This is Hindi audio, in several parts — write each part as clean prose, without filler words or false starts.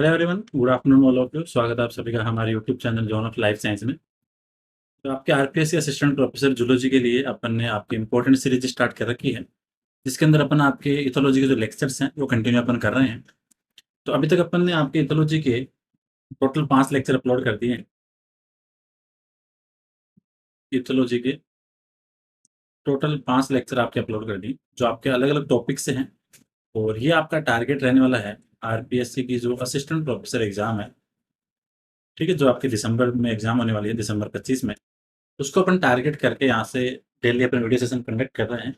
Hello everyone, good afternoon all of you. स्वागत है आप सभी का हमारे YouTube channel John of life science में। तो आपके आरपीएससी असिस्टेंट प्रोफेसर जूलॉजी के लिए अपन ने आपकी इंपॉर्टेंट सीरीज स्टार्ट कर रखी है, जिसके अंदर अपन आपके इथोलॉजी के जो लेक्चर्स हैं वो कंटिन्यू अपन कर रहे हैं। तो अभी तक अपन ने आपके इथोलॉजी के टोटल 5 लेक्चर अपलोड कर दिए हैं। इथोलॉजी के टोटल 5 लेक्चर आपके अपलोड कर दिए, जो आपके अलग अलग टॉपिक से हैं। और ये आपका टारगेट रहने वाला है आरपीएससी की जो असिस्टेंट प्रोफेसर एग्जाम है, ठीक है, जो आपके दिसंबर में एग्जाम होने वाली है, दिसंबर 25 में। उसको अपन टारगेट करके यहाँ से डेली अपन वीडियो सेशन कंडक्ट कर रहे हैं।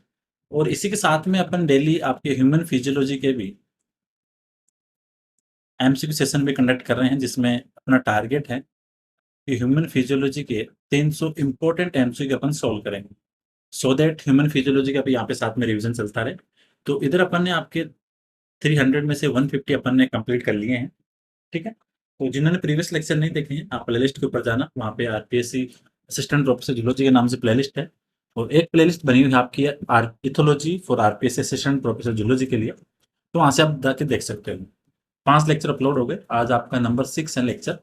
और इसी के साथ में अपन डेली आपके ह्यूमन फिजियोलॉजी के भी एमसीक्यू सेशन भी कंडक्ट कर रहे हैं, जिसमें अपना टारगेट है कि ह्यूमन फिजियोलॉजी के 300 इंपॉर्टेंट एमसीक्यू अपन सॉल्व करेंगे, सो दैट ह्यूमन फिजियोलॉजी का भी यहाँ पे साथ में रिवीजन चलता रहे। तो इधर अपन ने आपके 300 में से 150 अपन ने कंप्लीट कर लिए हैं, ठीक है। तो जिन्होंने प्रीवियस लेक्चर नहीं देखे हैं, आप प्लेलिस्ट के ऊपर जाना, वहाँ पे आरपीएससी असिस्टेंट प्रोफेसर जूलॉजी के नाम से प्लेलिस्ट है। और एक प्लेलिस्ट बनी हुई है आपकी ethology for RPSC assistant professor zoology के लिए, तो वहाँ से आप जाके देख सकते हो। 5 लेक्चर अपलोड हो गए, आज आपका नंबर 6 है लेक्चर,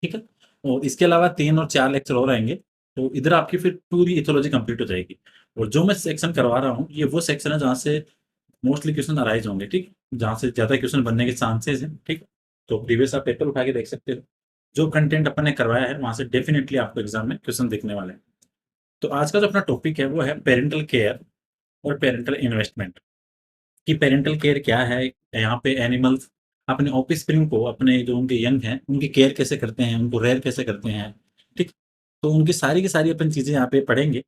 ठीक है। और इसके अलावा 3 और 4 लेक्चर और आएंगे, तो इधर आपकी फिर पूरी इथोलॉजी कंप्लीट हो जाएगी। और जो मैं सेक्शन करवा रहा हूँ, ये वो सेक्शन है जहाँ से मोस्टली क्वेश्चन अराइज होंगे, ठीक, जहाँ से ज़्यादा क्वेश्चन बनने के चांसेस हैं, ठीक। तो प्रीवियस आप पेपर उठा के देख सकते हो, जो कंटेंट अपन ने करवाया है वहाँ से डेफिनेटली आपको एग्जाम में क्वेश्चन दिखने वाले हैं। तो आज का जो अपना टॉपिक है वो है पेरेंटल केयर और पेरेंटल इन्वेस्टमेंट। कि पेरेंटल केयर क्या है, यहाँ पे एनिमल्स अपने ऑफस्प्रिंग को, अपने जो उनके यंग हैं उनकी केयर कैसे करते हैं, उनको रेयर कैसे करते हैं, ठीक। तो उनकी सारी की सारी अपन चीज़ें यहाँ पे पढ़ेंगे,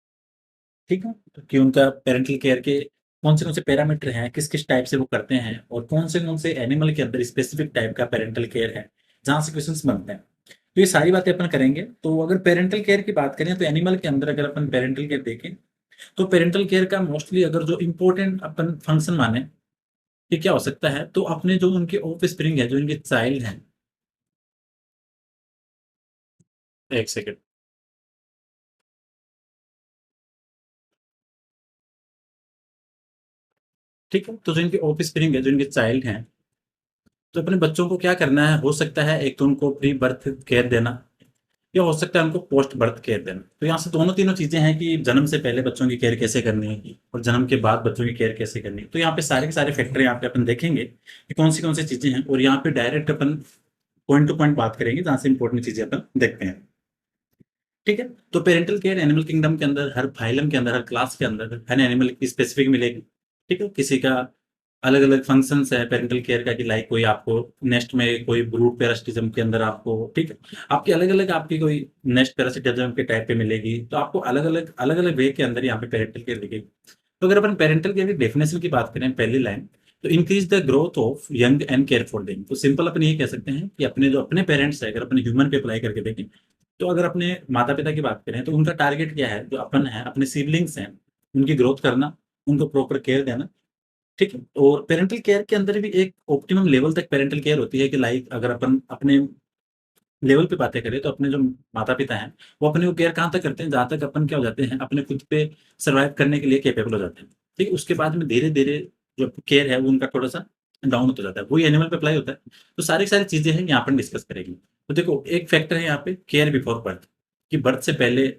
ठीक है। तो कि उनका पेरेंटल केयर के कौन से पैरामीटर हैं, किस-किस टाइप से वो करते हैं, और कौन से एनिमल के अंदर स्पेसिफिक टाइप का पेरेंटल केयर है, जहाँ से क्वेश्चंस बनते हैं। तो ये सारी बातें अपन करेंगे। तो अगर पेरेंटल केयर की बात करें, तो एनिमल के अंदर अगर अपन पेरेंटल केयर देखें, तो पेरेंटल केयर का मोस्टली अगर जो इम्पोर्टेंट अपन फंक्शन माने, ये क्या हो सकता है, तो अपने जो उनके ऑफस्प्रिंग है, जो इनके चाइल्ड हैं। 1 सेकंड। ठीक है, तो जो इनके ऑफस्प्रिंग है, जो इनके चाइल्ड हैं, तो अपने बच्चों को क्या करना है, हो सकता है एक तो उनको प्री बर्थ केयर देना, या हो सकता है उनको पोस्ट बर्थ केयर देना। तो यहाँ से दोनों तीनों चीजें हैं कि जन्म से पहले बच्चों की केयर कैसे करनी है और जन्म के बाद बच्चों की केयर कैसे करनी है। तो यहाँ पे सारे के सारे फैक्टर यहाँ पे अपन देखेंगे कि कौन सी चीजें हैं, और यहाँ पे डायरेक्ट अपन पॉइंट टू पॉइंट बात करेंगे, जहाँ से इंपॉर्टेंट चीजें अपन देखते हैं, ठीक है। तो पेरेंटल केयर एनिमल किंगडम के अंदर, हर फाइलम के अंदर, हर क्लास के अंदर हर एनिमल की स्पेसिफिक मिलेगी, ठीक है। किसी का अलग अलग फंक्शंस है पेरेंटल केयर का, कि लाइक कोई आपको नेस्ट में कोई ब्रूड पैरासिटिज्म के अंदर आपको, ठीक है, आपकी अलग अलग आपकी कोई नेस्ट पैरासिटिज्म के टाइप पे मिलेगी, तो आपको अलग अलग वे के अंदर यहाँ पे पेरेंटल केयर दिखेगी। तो अगर अपन पेरेंटल केयर की डेफिनेशन की बात करें, पहली लाइन, तो increase the growth of young and care for them. तो सिंपल अपन ये कह सकते हैं कि अपने जो अपने पेरेंट्स है, अगर अपने ह्यूमन पे अप्लाई करके देखें, तो अगर अपने माता पिता की बात करें, तो उनका टारगेट क्या है, जो अपन है अपने सिबलिंग्स हैं उनकी ग्रोथ करना, उनको प्रॉपर केयर देना, ठीक है। और पेरेंटल केयर के अंदर भी एक ऑप्टिमम लेवल तक पेरेंटल केयर होती है, कि लाइक अगर अपन अपने लेवल पे बातें करें, तो अपने जो माता पिता हैं वो अपने को केयर कहाँ तक करते हैं, जहाँ तक अपन क्या हो जाते हैं, अपने खुद पे सर्वाइव करने के लिए केपेबल हो जाते हैं, ठीक है। उसके बाद में धीरे धीरे जो केयर है वो उनका थोड़ा सा डाउन होता जाता है, वही एनिमल पे अप्लाई होता है। तो सारी सारी चीजें हैं यहाँ पर डिस्कस करेंगे। तो देखो, एक फैक्टर है यहाँ पे केयर बिफोर बर्थ, कि बर्थ से पहले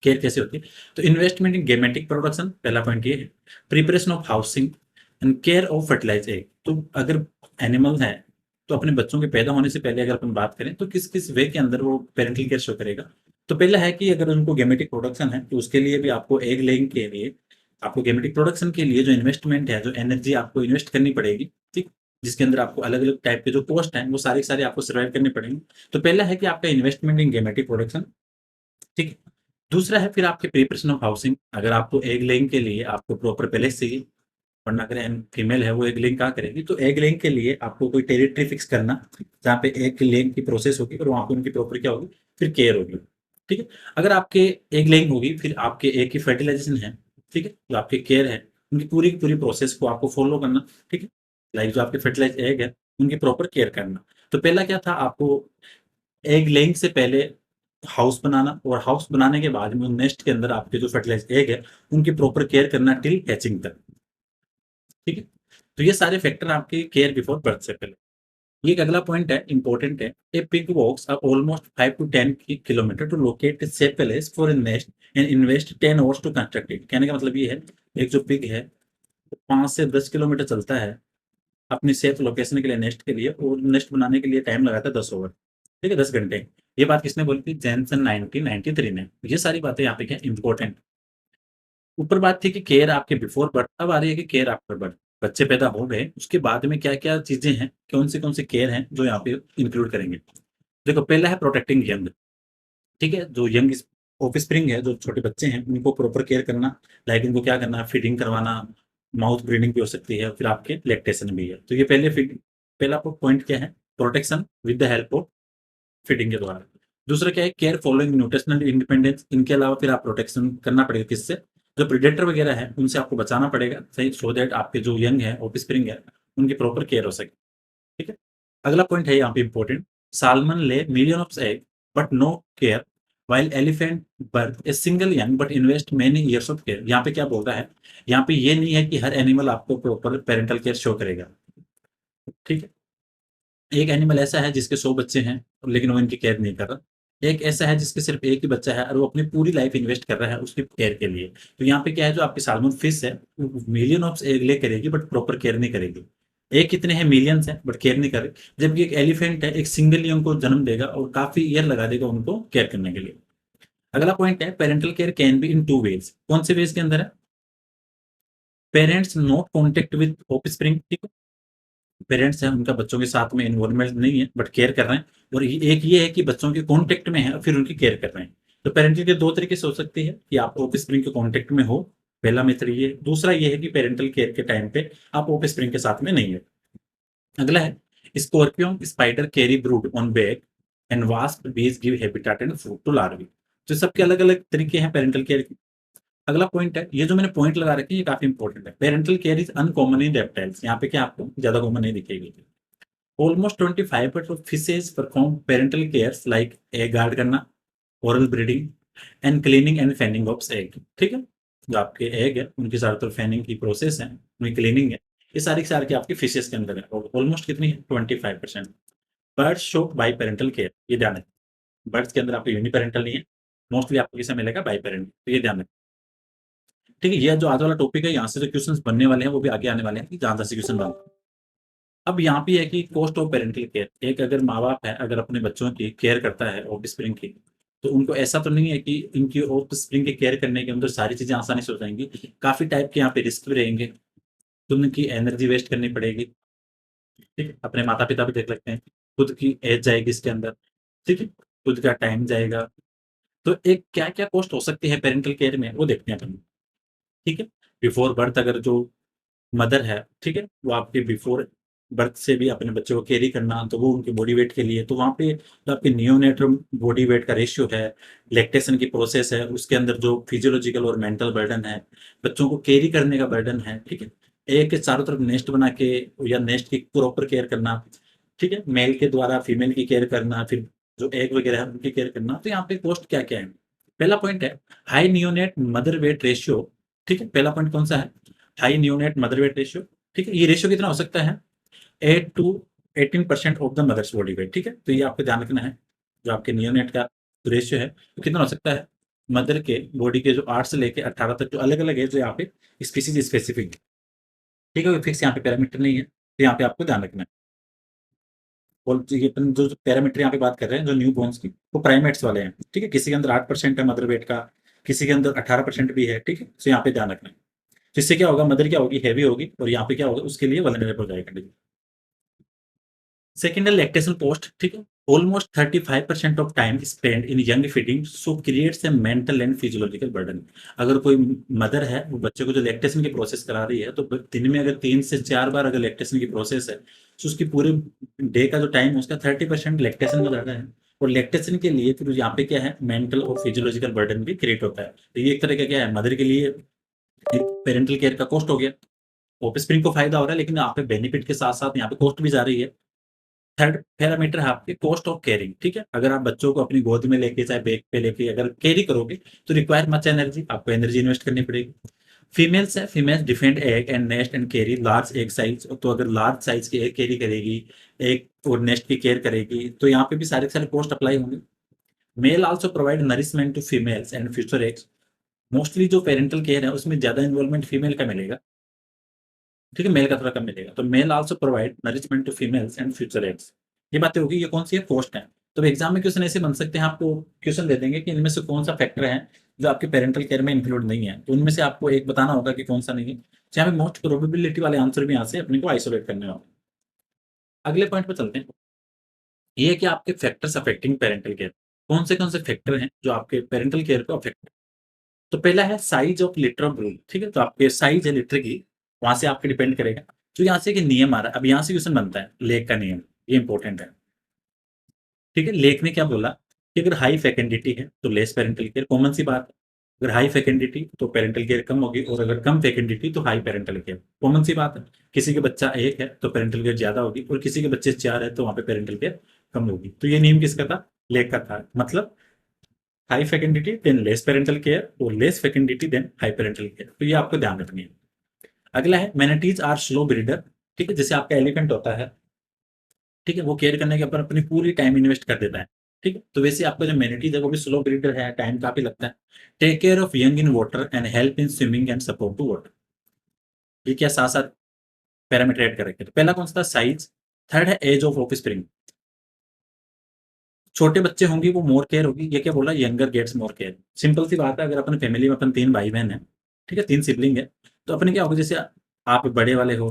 केयर कैसे होती है। तो इन्वेस्टमेंट इन गेमेटिक प्रोडक्शन, पहला पॉइंट ये है। Preparation of housing and care of fertilize egg. तो अगर एनिमल है, तो अपने बच्चों के पैदा होने से पहले अगर अपन बात करें, तो किस किस वे के अंदर वो पेरेंटल केयर शो करेगा। तो पहला है कि अगर उनको गेमेटिक प्रोडक्शन है, तो उसके लिए भी आपको एग लेइंग के लिए, आपको गेमेटिक प्रोडक्शन के लिए जो इन्वेस्टमेंट है, जो एनर्जी आपको इन्वेस्ट करनी पड़ेगी, ठीक, जिसके अंदर आपको अलग अलग टाइप के जो कॉस्ट हैं वो सारी सारी आपको सर्वाइव करनी पड़ेंगी। तो पहला है कि आपका इन्वेस्टमेंट इन गेमेटिक प्रोडक्शन, ठीक है। दूसरा है फिर आपके प्रिपरेशन ऑफ हाउसिंग। अगर आपको एग लेइंग के लिए आपको प्रॉपर पैलेस चाहिए, वरना अगर फीमेल है वो एग लेइंग कहाँ करेगी, तो एग लेइंग के लिए आपको कोई टेरिटरी फिक्स करना, जहाँ पे एग लेइंग की प्रोसेस होगी, और वहाँ पे उनकी प्रॉपर क्या होगी, फिर केयर होगी, ठीक है। अगर आपके एग लेइंग होगी, फिर आपके एग की फर्टिलाइजेशन है, ठीक है, जो आपकी केयर है, उनकी पूरी की पूरी प्रोसेस को आपको फॉलो करना, ठीक है। लाइक जो आपके फर्टिलाइज एग है, उनकी प्रॉपर केयर करना। तो पहला क्या था, आपको एग लेइंग से पहले हाउस बनाना, और हाउस बनाने के बाद में नेस्ट के अंदर आपके जो फर्टिलाइज एग है, उनकी प्रॉपर केयर करना टिल हैचिंग तक, ठीक है। तो ये सारे फैक्टर आपके केयर बिफोर बर्थ से पहले। ये एक अगला पॉइंट है, इंपॉर्टेंट है। A pig walks almost 5 to 10 kilometre to locate safe place for a nest and invest 10 hours to construct it. कहने का मतलब ये है, एक जो पिग है 5 से 10 किलोमीटर चलता है अपनी सेफ लोकेशन के लिए, नेस्ट के लिए, और नेस्ट बनाने के लिए टाइम लगाता है 10 ओवर, ठीक है, 10 घंटे। ये बात किसने बोली थी? जैनसन 1993 ने। ये सारी बातें यहाँ पे क्या इंपॉर्टेंट। ऊपर बात थी कि केयर आपके बिफोर बर्थ, अब आ रही है कि केयर आफ्टर बर्थ। बच्चे पैदा हो गए उसके बाद में क्या क्या चीजें हैं, कौन सी केयर हैं जो यहाँ पे इंक्लूड करेंगे। देखो, पहला है प्रोटेक्टिंग यंग, ठीक है, जो यंग ऑफ स्प्रिंग है, जो छोटे बच्चे हैं उनको प्रॉपर केयर करना। लाइक उनको क्या करना है, फीडिंग करवाना, माउथ ब्रीडिंग भी हो सकती है, फिर आपके लैक्टेशन भी है। तो ये पहला पॉइंट क्या है, protection with the help of feeding के द्वारा। दूसरा क्या है, केयर फॉलोइंग न्यूट्रिशनल इंडिपेंडेंस। इनके अलावा फिर आप प्रोटेक्शन करना पड़ेगा किससे, जो प्रेडेटर वगैरह है उनसे आपको बचाना पड़ेगा, सही, सो दैट आपके जो यंग है ऑफ स्प्रिंग है उनकी प्रॉपर केयर हो सके, ठीक है। अगला पॉइंट है यहाँ पे important, salmon lay million of egg but no care while elephant birth a single young but invest many years of care. यहाँ पे क्या बोल रहा है, यहाँ पे ये नहीं है कि हर एनिमल आपको प्रॉपर पेरेंटल केयर शो करेगा, ठीक है। एक एनिमल ऐसा है जिसके 100 बच्चे हैं लेकिन वो इनकी केयर नहीं कर रहा। एक ऐसा है जिसके सिर्फ एक ही बच्चा है और वो अपनी पूरी लाइफ इन्वेस्ट कर रहा है उसकी केयर के लिए। तो यहाँ पे क्या है, जो आपकी सालमन फिश है मिलियन ऑफ एग ले करेगी बट प्रॉपर केयर नहीं करेगी। एक कितने हैं, मिलियंस हैं, बट केयर नहीं करे। जबकि एक एलिफेंट है, एक सिंगल ही उनको जन्म देगा और काफी ईयर लगा देगा उनको केयर करने के लिए। अगला पॉइंट है, parental care can be in two ways. कौन से वेज के अंदर है, parents not contact with offspring, ठीक है, पेरेंट्स हैं उनका बच्चों के साथ में इन्वॉल्वमेंट नहीं है बट केयर कर रहे हैं। और एक ये है कि बच्चों के कॉन्टेक्ट में है और फिर उनकी केयर कर रहे हैं। तो पेरेंटल के दो तरीके से हो सकती है कि आप ऑफ स्प्रिंग के कॉन्टेक्ट में हो, पहला मेथड ये। दूसरा ये है कि पेरेंटल केयर के टाइम पे आप ऑफ स्प्रिंग के साथ में नहीं है। अगला है, scorpion spider carry brood on back and wasp bees give habitat and food to larvae. तो सबके अलग अलग तरीके हैं पेरेंटल केयर के। अगला पॉइंट है, ये जो मैंने पॉइंट लगा रखे हैं ये काफी इंपॉर्टेंट है। Parental care is uncommon in reptiles, यहाँ पे क्या आपको ज्यादा कॉमन नहीं दिखेगी। Almost 25% of fishes perform parental cares like egg guard करना, oral breeding and cleaning and fanning of egg, ठीक है। जो आपके एग है उनकी ज्यादातर फैनिंग की प्रोसेस है, उनकी क्लीनिंग है, ये सारी की सारी की आपकी फिशेज के अंदर है। और ऑलमोस्ट कितनी है, 25%। Birds show by parental care, ये ध्यान रखें। बर्ड्स के अंदर आपको यूनिपेरेंटल नहीं है, मोस्टली आपको किसे मिलेगा, बाई पेरेंटल, तो ये ध्यान रखें, ठीक है। ये जो आज वाला टॉपिक है यहाँ से जो क्वेश्चन बनने वाले हैं वो भी आगे आने वाले हैं कि जहां से क्वेश्चन बन। अब यहाँ पे है कि कॉस्ट ऑफ पेरेंटल केयर, एक अगर माँ बाप है अगर अपने बच्चों की केयर करता है ऑफ स्प्रिंग की, तो उनको ऐसा तो नहीं है कि इनकी ऑफ स्प्रिंग की केयर करने के अंदर सारी चीजें आसानी से हो जाएंगी। काफी टाइप के यहाँ पे रिस्क भी रहेंगे। तो उनकी एनर्जी वेस्ट करनी पड़ेगी, ठीक है, अपने माता पिता भी देख लगते हैं, खुद की एज जाएगी इसके अंदर, ठीक है, खुद का टाइम जाएगा। तो एक क्या क्या कॉस्ट हो सकती है पेरेंटल केयर में वो देखते हैं अपन, ठीक है। बिफोर बर्थ अगर जो मदर है, ठीक है, वो आपके बिफोर बर्थ से भी अपने बच्चे को कैरी करना, तो वो उनके बॉडी वेट के लिए, तो वहाँ पे जो आपके नियोनेटल बॉडी वेट का रेशियो है, लैक्टेशन की प्रोसेस है, उसके अंदर जो फिजियोलॉजिकल और मेंटल बर्डन है, बच्चों को कैरी करने का बर्डन है, ठीक है, एक के चारों तरफ नेस्ट बना के या नेस्ट की प्रॉपर केयर करना, ठीक है, मेल के द्वारा फीमेल की केयर करना, फिर जो एग वगैरह है उनकी केयर करना। तो यहाँ पे कॉस्ट क्या क्या है, पहला पॉइंट है high neonate mother weight ratio, ठीक है, पहला पॉइंट कौन सा है, high neonate mother weight ratio, ठीक है। ये रेशियो कितना हो सकता है, 8 to 18% of the mother's body weight, ठीक है। तो ये आपको ध्यान रखना है, जो आपके नियोनेट का रेशियो है तो कितना हो सकता है, मदर के बॉडी के जो 8 से लेके 18 तक जो अलग अलग है, जो यहाँ पे स्पीसीज स्पेसिफिक, ठीक है, फिक्स यहाँ पे पैरामीटर नहीं है, तो यहाँ पे आपको ध्यान रखना है। और ये अपन जो पैरामीटर यहाँ पे बात कर रहे हैं जो न्यू बॉर्न्स की, वो प्राइमेट्स वाले हैं, ठीक है, किसी के अंदर 8% है मदर वेट का, किसी के अंदर 18% भी है, ठीक है। तो यहाँ पे ध्यान रखना है। तो इससे क्या होगा, मदर क्या होगी, हैवी होगी, और यहाँ पे क्या होगा, उसके लिए वल्नरेबल हो जाएगा। सेकेंड है लैक्टेशन पोस्ट, ठीक है, almost 35% of time spend in young feeding so creates a mental and physiological burden. अगर कोई मदर है वो बच्चे को जो लैक्टेशन की प्रोसेस करा रही है, तो दिन में अगर 3 से 4 बार अगर लैक्टेशन की प्रोसेस है, तो उसकी पूरे डे का जो टाइम है उसका 30% लैक्टेशन में जाता है। और लैक्टेशन के लिए फिर यहाँ पे क्या है, मेंटल और फिजियोलॉजिकल बर्डन भी क्रिएट होता है। तो ये एक तरह का क्या है, मदर के लिए एक पेरेंटल केयर का कॉस्ट हो गया। ऑफ स्प्रिंग को फायदा हो रहा है लेकिन यहाँ पे बेनिफिट के साथ साथ यहाँ पे कॉस्ट भी जा रही है। थर्ड पैरामीटर है आपके कॉस्ट ऑफ कैरिंग, ठीक है। अगर आप बच्चों को अपनी गोद में लेके चाहे बैग पे लेके अगर कैरी करोगे तो रिक्वायर मच एनर्जी, आपको एनर्जी इन्वेस्ट करनी पड़ेगी। फीमेल्स है, females defend egg and nest and carry large egg size. तो अगर लार्ज साइज की एग कैरी करेगी, एग और नेस्ट की केयर करेगी, तो यहाँ पे भी सारे के सारे पोस्ट अप्लाई होंगे। Male also provide nourishment to females and future eggs. Mostly जो पेरेंटल केयर है उसमें ज्यादा इन्वॉल्वमेंट फीमेल का मिलेगा, ठीक है, मेल का थोड़ा कम मिलेगा। तो male also provide nourishment to females and future eggs. ये बातें होगी, ये कौन सी है, पोस्ट है। तो एग्जाम में क्वेश्चन ऐसे बन सकते हैं, आपको क्वेश्चन दे देंगे कि इनमें से कौन सा फैक्टर है जो आपके पेरेंटल केयर में इंक्लूड नहीं है, तो उनमें से आपको एक बताना होगा कि कौन सा नहीं है। तो यहाँ पे मोस्ट प्रोबेबिलिटी वाले आंसर भी यहाँ से अपने को आइसोलेट करने होंगे। अगले पॉइंट पे चलते हैं। ये है कि आपके फैक्टर्स अफेक्टिंग पेरेंटल केयर। कौन से फैक्टर हैं जो आपके पेरेंटल केयर को अफेक्ट। तो पहला है size of litre of brood, ठीक है, तो आपके साइज है लिटर की, वहां से आपके डिपेंड करेगा। तो यहाँ से एक नियम आ रहा है, अब यहाँ से क्वेश्चन बनता है लेक का नियम, ये इंपॉर्टेंट है। ठीक है, लेख ने क्या बोला कि अगर हाई फैकेंडिटी है तो लेस पेरेंटल केयर, कॉमन सी बात है। अगर हाई फैकेंडिटी तो पेरेंटल केयर कम होगी, और अगर कम फैकेंडिटी तो हाई पेरेंटल केयर, कॉमन सी बात है। किसी के बच्चा एक है तो पेरेंटल केयर ज्यादा होगी, और किसी के बच्चे चार है तो वहां पे पेरेंटल केयर कम होगी। तो ये नियम किसका था, लेख का था। मतलब high fecundity then less parental care, और less fecundity then high parental care. तो ये आपको ध्यान रखनी है। अगला है मैनाटीज आर स्लो ब्रीडर। ठीक है, जैसे आपका एलिफेंट होता है, ठीक है, वो केयर करने के ऊपर अपनी पूरी टाइम इन्वेस्ट कर देता है। ठीक है, तो वैसे आपका जो मैनिटीज है वो भी स्लो ब्रीडर है, टाइम काफी लगता है। Take care of young in water and help in swimming and support to water. ये क्या साथ साथ पैरामीटर ऐड कर रखे, तो पहला कौन सा था, साइज। थर्ड है एज ऑफ ऑफ स्प्रिंग। छोटे बच्चे होंगे वो मोर केयर होगी, ये क्या बोला, younger gets more care. Simple सी बात है, अगर अपन फैमिली में अपन तीन भाई बहन है, ठीक है, तीन सिबलिंग है, तो अपने क्या होगा, जैसे आप बड़े वाले हो,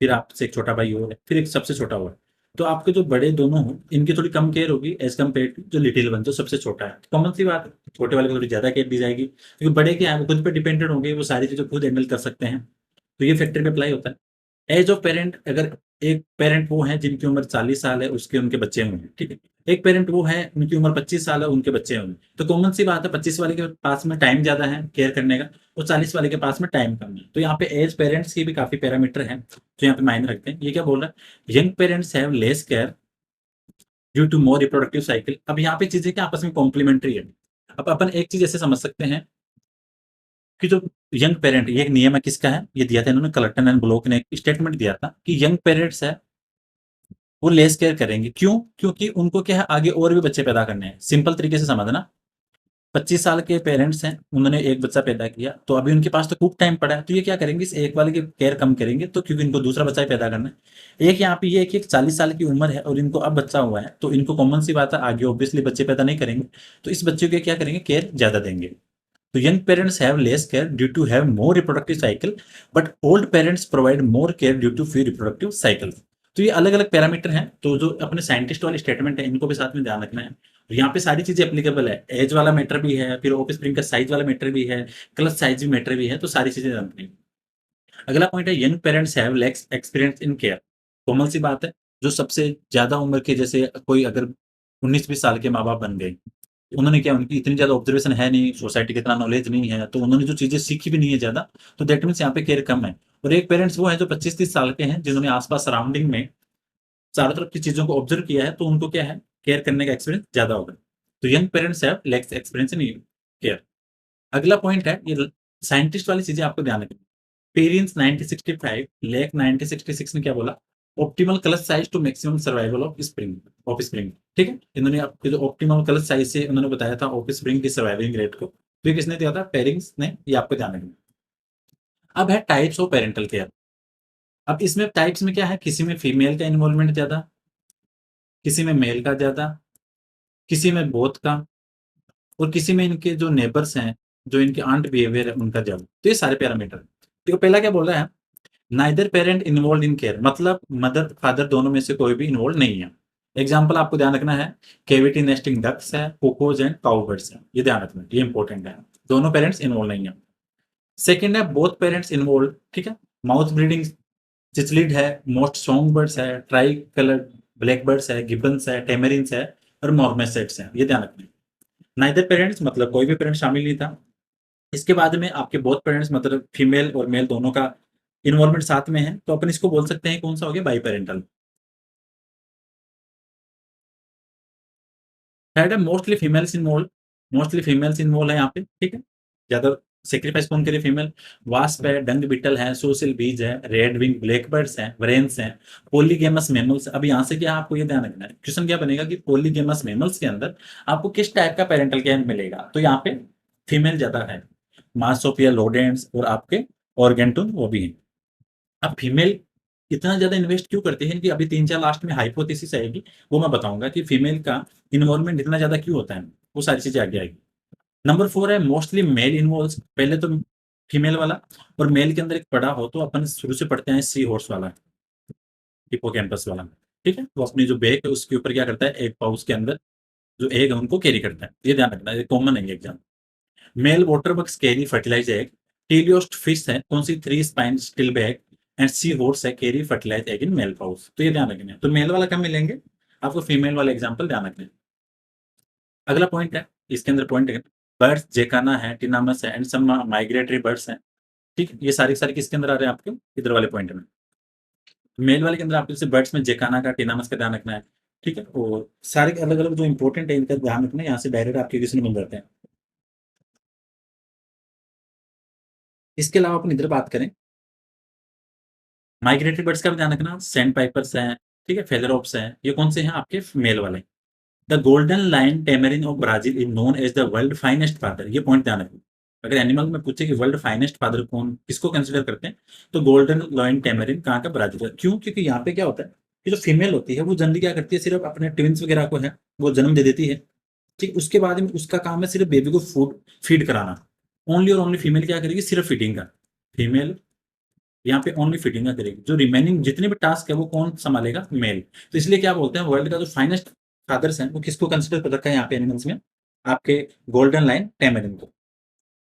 फिर आपसे एक छोटा भाई हो, फिर एक सबसे छोटा हुआ, तो आपके जो बड़े दोनों हो इनकी थोड़ी कम केयर होगी एज कम्पेयर टू जो लिटिल वन जो सबसे छोटा है। कॉमन सी बात है, छोटे वाले को थोड़ी ज्यादा केयर दी जाएगी, क्योंकि बड़े क्या है वो खुद पे डिपेंडेंट होंगे, वो सारी चीजें खुद हैंडल कर सकते हैं। तो ये फैक्टर पे अप्लाई होता है। एज ऑफ पेरेंट, अगर एक पेरेंट वो है जिनकी उम्र 40 साल है, उसके उनके बच्चे होंगे, ठीक है। एक पेरेंट वो है उनकी उम्र 25 साल है, उनके बच्चे होंगे। तो कॉमन सी बात है, 25 वाले के पास में टाइम ज्यादा है केयर करने का, और 40 वाले के पास में टाइम कम है। तो यहाँ पे एज पेरेंट्स की भी काफी पैरामीटर है, तो यहाँ पे मायने रखते हैं। ये क्या बोल रहा है, young parents have less care due to more reproductive cycle. अब यहाँ पे चीजें क्या आपस में कॉम्प्लीमेंट्री है। अब अपन एक चीज ऐसे समझ सकते हैं कि जो यंग पेरेंट, ये एक नियम है किसका है, ये दिया था इन्होंने, कलर्टन एंड ब्लॉक ने एक स्टेटमेंट दिया था कि यंग पेरेंट्स है वो लेस केयर करेंगे। क्यों, क्योंकि उनको क्या है, आगे और भी बच्चे पैदा करने हैं। सिंपल तरीके से समझना, 25 साल के पेरेंट्स हैं, उन्होंने एक बच्चा पैदा किया, तो अभी उनके पास तो खूब टाइम पड़ा है, तो ये क्या करेंगे, इस एक वाले की केयर कम करेंगे, तो क्योंकि इनको दूसरा बच्चा ही पैदा करना है। एक यहाँ पे ये है कि एक 40 साल की उम्र है और इनको अब बच्चा हुआ है, तो इनको कॉमन सी बात है आगे ऑब्वियसली बच्चे पैदा नहीं करेंगे, तो इस बच्चे को क्या करेंगे, केयर ज्यादा देंगे। तो young parents have less care due to have more reproductive cycle, but old parents provide more care due to few reproductive cycles। तो ये अलग अलग पैरामीटर हैं, तो जो अपने साइंटिस्ट वाली स्टेटमेंट है इनको भी साथ में ध्यान रखना है। और यहाँ पे सारी चीजें एप्लीकेबल है, एज वाला मैटर भी है, फिर ऑफ स्प्रिंग का साइज वाला मैटर भी है, क्लच साइज भी मैटर भी है, तो सारी चीजें ध्यान रखनी है। अगला पॉइंट है young parents have less experience in care. Common सी बात है, जो सबसे ज्यादा उम्र के, जैसे कोई अगर 19-20 साल के माँ बाप बन गए, उन्होंने क्या, उनकी इतनी ज्यादा ऑब्जर्वेशन है नहीं, सोसाइटी का इतना नॉलेज नहीं है, तो उन्होंने जो चीजें सीखी भी नहीं है ज्यादा, तो दैट मीन्स यहाँ पे केयर कम है। और एक पेरेंट्स वो है जो 25-30 साल के हैं, जिन्होंने आसपास सराउंडिंग में चारों तरफ की चीजों को ऑब्जर्व किया है, तो उनको क्या है, केयर करने का एक्सपीरियंस ज्यादा होगा। तो young parents have less experience in care. अगला पॉइंट है, ये साइंटिस्ट वाली चीजें आपको ध्यान रखनी। पेरियंस 1965 लेक 1966 ने क्या बोला, optimal clutch size to maximum survival offspring, offspring. ठीक है, इन्होंने आपके जो ऑप्टिमल क्लच साइज से उन्होंने बताया था ऑफ स्प्रिंग की सर्वाइविंग रेट को, तो ये किसने दिया था, पेरिंग्स ने, ये आपको ध्यान रखना। अब है टाइप्स ऑफ पेरेंटल केयर। अब इसमें टाइप्स में क्या है, किसी में फीमेल का इन्वॉल्वमेंट ज्यादा, किसी में मेल का ज्यादा, किसी में बोथ का, और किसी में इनके जो नेबर्स हैं, जो इनके आंट बिहेवियर है उनका ज्यादा। तो ये सारे पैरामीटर। देखो पहला क्या बोल रहा है, neither parent involve in care, मतलब मदर फादर दोनों में से कोई भी इन्वॉल्व नहीं है। एग्जाम्पल आपको ध्यान रखना है, केविटी नेस्टिंग डक्स है, कोकोज एंड काउबर्ड्स है, ये ध्यान रखना है, ये इंपॉर्टेंट है। दोनों पेरेंट्स इन्वॉल्व नहीं है। सेकेंड है बोथ पेरेंट्स इन्वॉल्व, ठीक है, माउथ ब्रीडिंग चिचलिड है, मोस्ट सॉन्ग बर्ड्स है, ट्राई कलर ब्लैक बर्ड्स है, गिबन्स है, टेमरिन्स है, और मॉर्मेसेट्स है, ये ध्यान रखना है। नाइदर पेरेंट्स मतलब कोई भी पेरेंट शामिल नहीं था। इसके बाद में आपके बोथ पेरेंट्स मतलब फीमेल और मेल दोनों का इन्वॉल्वमेंट साथ में है, तो अपन इसको बोल सकते हैं कौन सा हो गया, बाई पेरेंटल। थर्ड है mostly females involve, mostly females involve है यहाँ पे, ठीक है, ज्यादा सेक्रीफाइस कौन करे? फीमेल। वास्प है, डंग बिटल है, सोशल बीज है, रेड विंग ब्लैकबर्ड्स हैं, वरेन्स हैं, पॉलीगेमस मैमल्स। अब यहाँ से क्या आपको ये ध्यान रखना है, क्वेश्चन क्या बनेगा कि पॉलीगेमस मैमल्स के अंदर आपको किस टाइप का पेरेंटल केयर मिलेगा, तो यहाँ पे फीमेल ज्यादा है। मार्सोपिया लोडेंट्स और आपके ऑर्गेंटून वो भी है। अब फीमेल इतना ज्यादा इन्वेस्ट क्यों करते हैं, कि अभी 3-4 लास्ट में हाइपोथेसिस आएगी, वो मैं बताऊंगा कि फीमेल का इन्वॉल्वमेंट इतना ज्यादा क्यों होता है, वो सारी चीजें आगे आएगी। नंबर 4 है मोस्टली मेल इन्वॉल्व, पहले तो फीमेल वाला। और मेल के अंदर एक पढ़ा हो तो अपन शुरू से पढ़ते हैं सी हॉर्स वाला, हिपोकैम्पस वाला। ठीक है, वो अपनी जो बैक है उसके ऊपर क्या करता है, एक पाउच के अंदर जो एग है उनको कैरी करता है, ये ध्यान रखना, ये कॉमन है exam. Male water bugs carry fertilise egg. Teleost fish है कौन सी, 3 spine still bag. And sea horse है carry fertilise egg in male pouch, तो ये ध्यान रखना है। तो मेल वाला कम मिलेंगे आपको, फीमेल वाला एग्जाम्पल ध्यान रखना है। अगला पॉइंट है, इसके अंदर पॉइंट है, बर्ड्स जेकाना है, टिनामस है एंड सम माइग्रेटरी बर्ड्स हैं। ठीक है, ये सारे सारे किसके अंदर आ रहे हैं आपके, इधर वाले पॉइंट में। मेल वाले के अंदर आपको जैसे बर्ड्स में जेकाना का, टिनामस का ध्यान रखना है। ठीक है, और सारे अलग अलग जो इंपॉर्टेंट है इनका ध्यान रखना है, यहाँ से डायरेक्ट आपके क्वेश्चन मिल जाते हैं। इसके अलावा अपन इधर बात करें, माइग्रेटरी बर्ड्स का भी ध्यान रखना, सैंड पाइपर्स हैं, ठीक है, फेदरऑप्स हैं, ये कौन से हैं आपके मेल वाले। The golden lion tamarin of Brazil is known as the world finest father, ये पॉइंट ध्यान रखना। अगर एनिमल में पूछे कि वर्ल्ड फाइनेस्ट फादर कौन, किसको कंसिडर करते हैं, तो गोल्डन लाइन टेमरिन कहाँ का, ब्राजील का। क्यों? क्योंकि यहाँ पे क्या होता है कि जो फीमेल होती है वो जनरली क्या करती है, सिर्फ अपने ट्विंस वगैरह को है वो जन्म दे देती है। ठीक, उसके बाद में उसका काम है सिर्फ बेबी को फूड फीड कराना। ओनली और ओनली फीमेल क्या करेगी, सिर्फ फीडिंग का। फीमेल यहाँ पे ओनली फीडिंग का करेगी, जो रिमेनिंग जितने भी टास्क है वो कौन संभालेगा, मेल। तो इसलिए क्या बोलते हैं, वर्ल्ड का जो फाइनेस्ट फादर्स हैं वो किसको कंसिडर कर रखा है यहाँ पे एनिमल्स में, आपके गोल्डन लाइन टैमरिन को।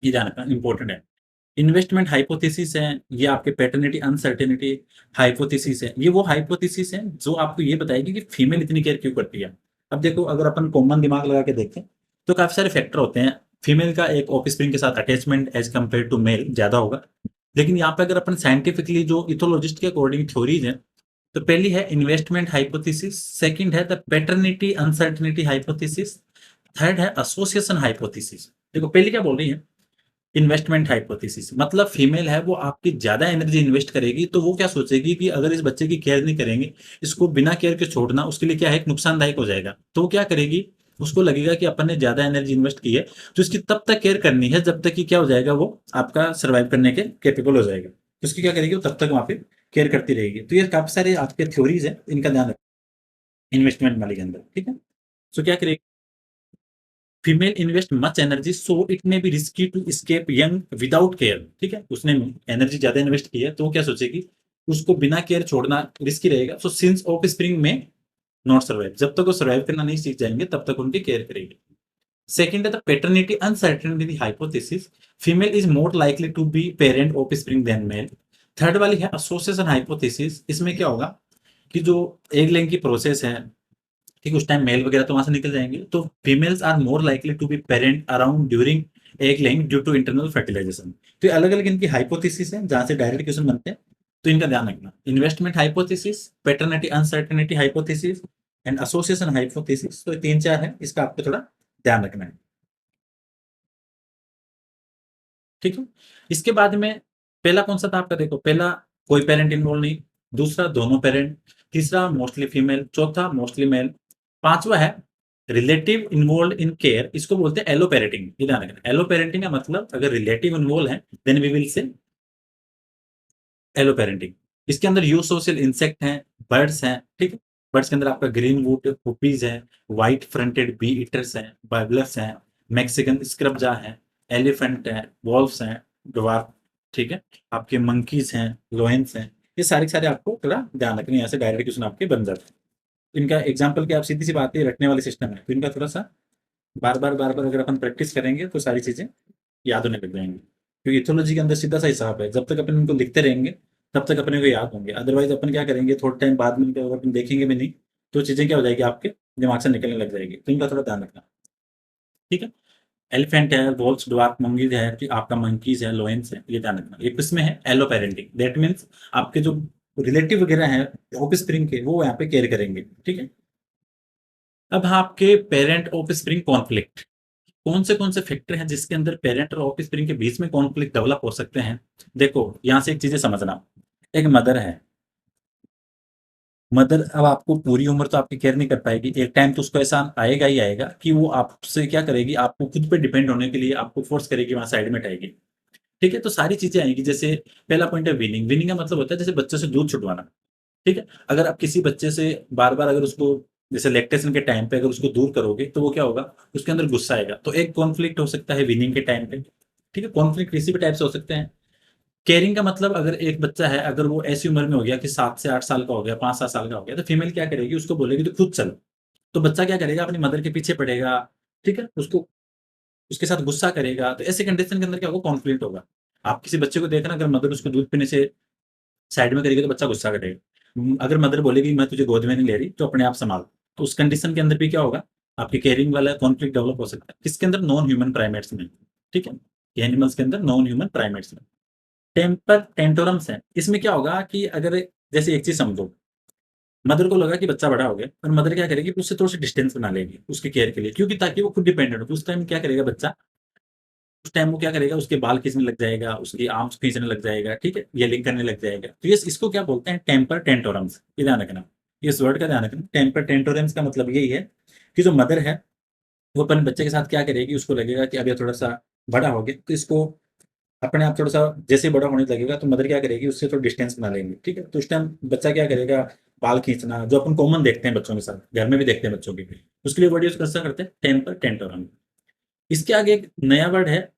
ये ध्यान रखना इंपॉर्टेंट है। इन्वेस्टमेंट हाइपोथेसिस है, ये आपके पैटर्निटी अनसर्टेनिटी हाइपोथेसिस है। ये वो हाइपोथेसिस है जो आपको ये बताएगी कि फीमेल इतनी केयर क्यों करती है। अब देखो, अगर अपन कॉमन दिमाग लगा के देखें तो काफी सारे फैक्टर होते हैं। फीमेल का एक ऑफस्प्रिंग के साथ attachment as compare to male ज्यादा होगा। लेकिन यहाँ पे अगर अपन साइंटिफिकली जो इथोलॉजिस्ट के अकॉर्डिंग थ्योरीज है, तो पहली है इन्वेस्टमेंट हाइपोथेसिस, सेकंड है the paternity uncertainty hypothesis, third है एसोसिएशन हाइपोथेसिस। देखो पहली क्या बोल रही है, इन्वेस्टमेंट हाइपोथेसिस, मतलब फीमेल है वो आपकी ज्यादा एनर्जी इन्वेस्ट करेगी, तो वो क्या सोचेगी कि अगर इस बच्चे की केयर नहीं करेंगे, इसको बिना केयर के छोड़ना उसके लिए क्या है, एक नुकसानदायक हो जाएगा। तो वो क्या करेगी, उसको लगेगा कि अपन ने ज्यादा एनर्जी इन्वेस्ट की है, तो इसकी तब तक केयर करनी है जब तक कि क्या हो जाएगा, वो आपका सर्वाइव करने के कैपेबल हो जाएगा। तो उसकी क्या करेगी, वो तब तक वहां पे केयर करती रहेगी। तो ये काफी सारे आपके थ्योरीज है, इनका ध्यान रखें इन्वेस्टमेंट वाले के अंदर। ठीक है, सो क्या करेगी, female invest much energy so it may be risky to escape young without care. ठीक है, उसने एनर्जी ज्यादा इन्वेस्ट की है तो वो क्या सोचेगी, उसको बिना केयर छोड़ना रिस्की रहेगा। सो सिंस ऑफ स्प्रिंग में नॉट सर्वाइव, जब तक वो सर्वाइव करना नहीं सीख जाएंगे तब तक उनकी केयर करेगी। सेकेंड है the paternity uncertainty hypothesis, female is more likely to be parent offspring than male. Third वाली है एसोसिएशन हाइपोथेसिस, इसमें क्या होगा कि जो एग लेइंग की प्रोसेस है, ठीक, उस टाइम मेल वगैरह तो वहां से निकल जाएंगे, तो females are more likely to be parent around during egg laying due to internal fertilisation. तो ये अलग अलग इनकी हाइपोथेसिस है जहां से डायरेक्ट क्वेश्चन बनते हैं। तो इनका ध्यान रखना, investment hypothesis, paternity uncertainty hypothesis and association hypothesis. तो ये 3-4 है, इसका आपको थोड़ा ध्यान रखना है। ठीक है, इसके बाद में पहला कौन सा था आपका, देखो पहला कोई पेरेंट इन्वॉल्व नहीं, दूसरा दोनों पेरेंट, तीसरा मोस्टली फीमेल, चौथा मोस्टली मेल, पांचवा है रिलेटिव इन्वॉल्व इन केयर, इसको बोलते हैं एलो पेरेंटिंग। ये ध्यान रखना, एलो पेरेंटिंग का मतलब अगर रिलेटिव इन्वॉल्व है then we will say alloparenting. इसके अंदर यू सोशल इंसेक्ट हैं, बर्ड्स हैं। ठीक है, बर्ड्स के अंदर आपका ग्रीन वुड पुपीज है, व्हाइट फ्रंटेड बी ईटर्स हैं, बाइबलस हैं, मैक्सिकन स्क्रबजा है, एलिफेंट है, वॉल्व्स हैं, ड्वार्फ, ठीक है, आपके मंकीज हैं, लोयंस हैं। ये सारे सारे आपको थोड़ा ध्यान रखना है, ऐसे डायरेक्ट क्वेश्चन आपके बन जाते हैं। इनका एग्जाम्पल क्या, आप सीधी सी बात है, रटने वाले सिस्टम है, तो इनका थोड़ा सा बार बार अगर अपन प्रैक्टिस करेंगे तो सारी चीजें याद होने लग जाएंगी। क्योंकि इथोलॉजी के अंदर सीधा सा हिसाब है, जब तक अपन इनको लिखते रहेंगे तब तक अपने को याद होंगे, अदरवाइज अपन क्या करेंगे, थोड़े टाइम बाद में इनको अगर अपन देखेंगे भी नहीं तो चीजें क्या हो जाएगी, आपके दिमाग से निकलने लग जाएगी। तो इनका थोड़ा ध्यान रखना। ठीक है, एलिफेंट है, वॉल्स ड्वार्फ मंकीज है, फिर आपका मंकीज है, लोयंस है, ये ध्यान रखना। ये किसमें है, एलो पेरेंटिंग, दैट मीन्स आपके जो रिलेटिव वगैरह हैं ऑफ स्प्रिंग के, वो यहाँ पे केयर करेंगे। ठीक है, अब आपके पेरेंट ऑफ स्प्रिंग कॉन्फ्लिक्ट, कौन से फैक्टर हैं जिसके अंदर पेरेंट और ऑफ स्प्रिंग के बीच में कॉन्फ्लिक्ट डेवलप हो सकते हैं? देखो, यहाँ से एक चीज़ें समझना, एक मदर है, मदर अब आपको पूरी उम्र तो आपकी केयर नहीं कर पाएगी, एक टाइम तो उसको ऐसा आएगा ही आएगा कि वो आपसे क्या करेगी, आपको खुद पे डिपेंड होने के लिए आपको फोर्स करेगी, वहाँ साइड में हटाएगी। ठीक है? तो सारी चीज़ें आएँगी, जैसे पहला पॉइंट है वीनिंग, वीनिंग का मतलब होता है जैसे बच्चे से दूध छुटवाना। ठीक है? अगर आप किसी बच्चे से बार-बार अगर उसको जैसे लैक्टेशन के टाइम पे अगर उसको दूर करोगे, तो वो क्या होगा, उसके अंदर गुस्सा आएगा। तो एक कॉन्फ्लिक्ट हो सकता है वीनिंग के टाइम पे। ठीक है? कॉन्फ्लिक्ट किसी भी टाइप से हो सकते हैं। केयरिंग का मतलब अगर एक बच्चा है, अगर वो ऐसी उम्र में हो गया कि 7 से 8 साल का हो गया, 5-7 साल का हो गया, तो फीमेल क्या करेगी, उसको बोलेगी तू खुद चल। तो बच्चा क्या करेगा, अपनी मदर के पीछे पड़ेगा, ठीक है? उसको उसके साथ गुस्सा करेगा, तो ऐसे कंडीशन के अंदर क्या होगा, कॉन्फ्लिक्ट होगा। आप किसी बच्चे को देखना, अगर मदर उसको दूध पीने से साइड में करेगी तो बच्चा गुस्सा करेगा। अगर मदर बोलेगी मैं तुझे गोद में नहीं ले रही, तो अपने आप सँभाल। तो उस कंडीशन के अंदर भी क्या होगा, आपकी केयरिंग वाला कॉन्फ्लिक्ट डेवलप हो सकता है। किसके अंदर? नॉन ह्यूमन प्राइमेट्स में, ठीक है? ये एनिमल्स के अंदर नॉन ह्यूमन प्राइमेट्स में। टेम्पर टेंटरम्स हैं, इसमें क्या होगा कि अगर जैसे एक चीज़ समझो, मदर को लगा कि बच्चा बड़ा हो गया और मदर क्या करेगी, उससे थोड़ा-सा डिस्टेंस बना लेगी उसकी केयर के लिए, क्योंकि ताकि वो खुद डिपेंडेंट हो। तो उस टाइम क्या करेगा बच्चा, उस टाइम वो क्या करेगा, उसके बाल खींचने लग जाएगा, उसकी आर्म्स खींचने लग जाएगा, ठीक है? येलिंग करने लग जाएगा। तो ये इसको क्या बोलते हैं, टेम्पर टेंटरम्स, ये ध्यान रखना। इस वर्ड का ध्यान रखना। टेम्पर टेंटरम्स का मतलब यही है कि जो मदर है, वो अपने बच्चे के साथ क्या करेगी, उसको लगेगा कि अब ये थोड़ा-सा बड़ा हो गया, तो इसको अपने आप थोड़ा-सा जैसे ही बड़ा होने लगेगा, तो मदर क्या करेगी, उससे थोड़ा डिस्टेंस बना लेंगी, ठीक है? तो उस टाइम बच्चा क्या करेगा, बाल खींचना, जो अपन कॉमन देखते हैं बच्चों के साथ, घर में भी देखते हैं बच्चों के। उसके लिए वर्ड यूज़ कैसा करते हैं, टेम्पर टेंटरम। इसके आगे एक नया वर्ड है,